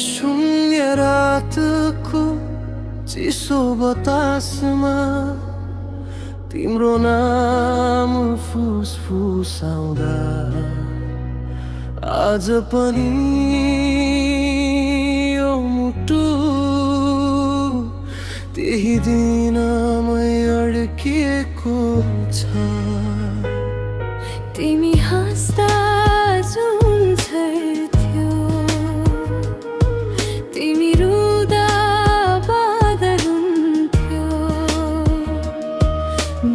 शून्य रातको चिसो बतासमा तिम्रो नाम फुसफुसाउँदा आज पनि यो मुटु त्यही दिनमै अड्किएको छ। तिमी हाँस्दा जुन झर्थ्यो, तिमी रुँदा बादल हुन्थ्यो,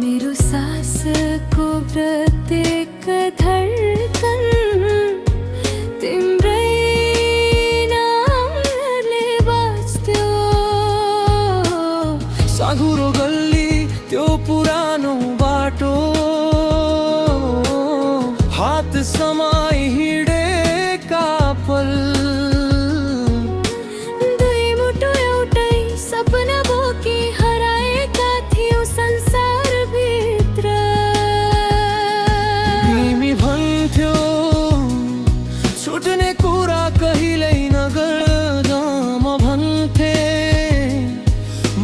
मेरो सासको प्रत्येक धड्कन तिम्रै नामले बाँच्थ्यो। साँघुरो गल्ली त्यो पुरानो बाटो, हात समाई हिँडेका पल, दुई मुटु एउटै सपना बोकी हराएका थियौ संसारभित्र। तिमी भन्थ्यौ छुट्ने कुरा कहिल्यै नगर्दा, म भन्थे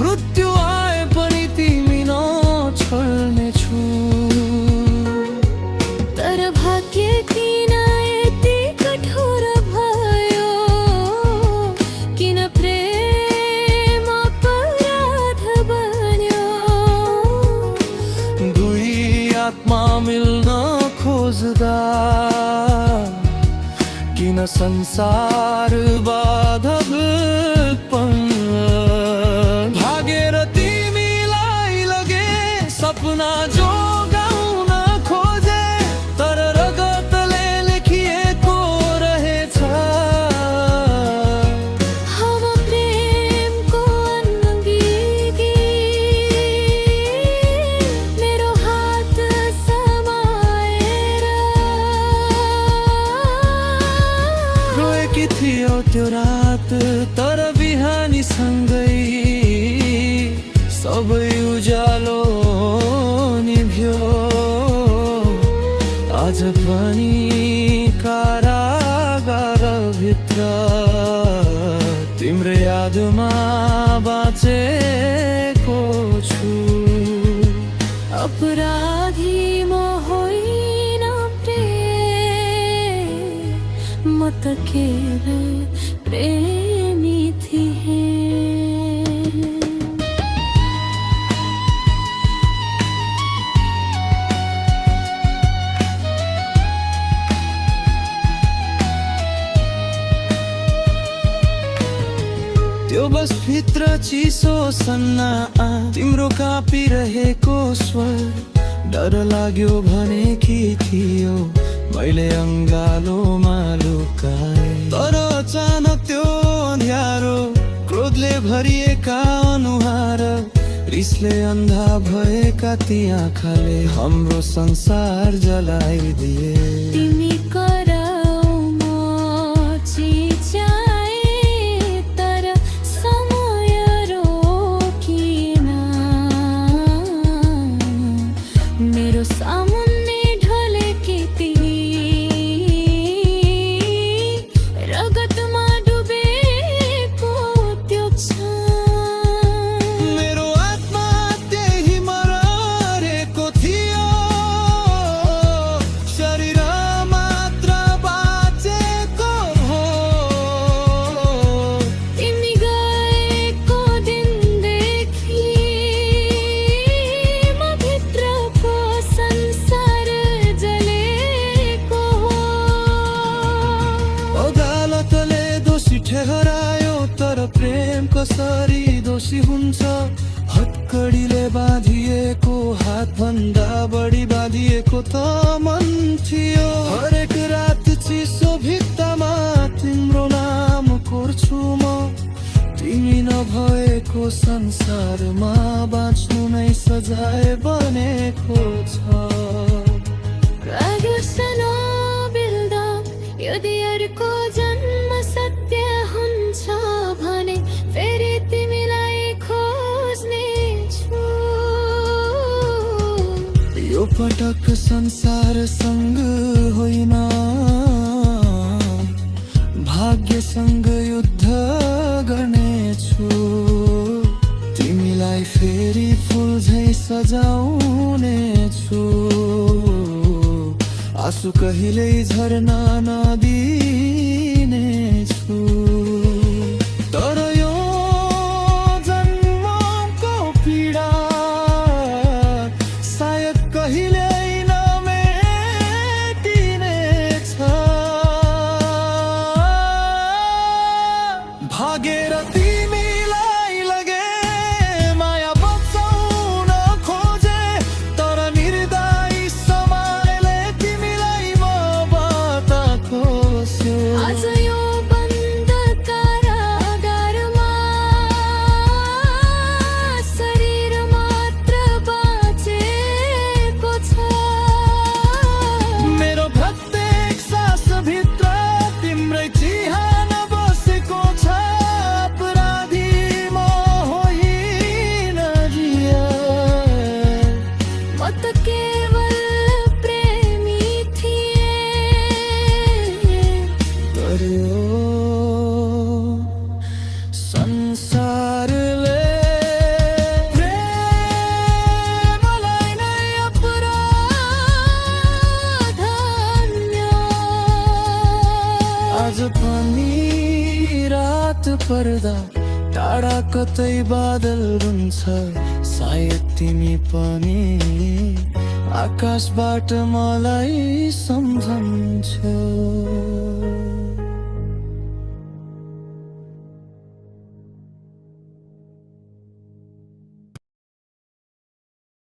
मृत्यु आए पनि तिमी नछोड्नेछु। तर भाग्य किन यति कठोर भयो, किन प्रेम अपराध बन्यो। दुई आत्मा मिल्न खोज्दा किन संसार बाधक पर्न। भागेर तिमीलाई लगे सपना जोगाउन खोजे, तर रगतले लेखिएको रहेछ। हम प्रेमको अङ्गी मेरो हात समाएर रोएकी थियो त्यो रात, तर बिहानीसँगै सबै उज्यालो निभ्यो। आज पनि कारागारभित्र तिम्रो यादमा बाँचेको छु। अपराधी म होइन प्रेम, म त केवल प्रेमी थिएँ। त्यो बसभित्र चिसो सन्ना तिम्रो कापिरहेको स्वर, डर लाग्यो भनेकी थियो मैले अङ्गालोमा लुकाए। तर अचानक त्यो अँध्यारो, क्रोधले भरिएका अनुहार, रिसले अन्धा भएका ती आँखाले हाम्रो संसार जलाइदिए। तिमी कराउमा चिच्याए, तर समय रोकिन। मेरो सामुन्ने ढलेकी तिमी रगतमा डुबेको त्यो क्षण। मेरो आत्मा त्यही मरेको थियो, शरीर मात्र बाँचेको हो। तिमी गएको दिनदेखि म भित्रको संसार जलेको हो। अदालतले दोषी ठहरायो, तर प्रेम कसरी दोषी हुन्छ। हत्कडीले बाँधिएको हातभन्दा बढी बाँधिएको त मन थियो। हरेक रात चिसो भित्तामा तिम्रो नाम कोर्छु म। तिमी नभएको संसारमा बाँच्नु नै सजाय बनेको छ। Radio Sano build-up, यदि अर्को जन्म सत्य हुन्छ भने फेरि तिमीलाई खोज्ने पटक संसारसँग होइन, भाग्यसँग युद्ध गर्नेछु। तिमीलाई फेरि फुल झै सजाउनेछु, आँसु कहिल्यै झर्न नदिनेछु। तर यो जन्मको पीडा सायद कहिल्यै नमेटिनेछ। भागेर तिमीलाई लगे, माया बचाउन खोजे, तर निर्दयी समयले तिमीलाई मबाट खोस्यो। आज यो बन्द कारागारमा शरीर मात्र बाँचेको छ। मेरो प्रत्येक सास भित्र तिम्रै चिहान बसेको छ। अपराधी म होइन रियल, म त केवल प्रेमी थिएँ। तर यो संसारले प्रेमलाई नै अपराध ठान्यो। आज पनि रात पर्दा टाढा कतै बादल रुन्छ, सायद तिमी पनि आकाशबाट मलाई सम्झन्छौ।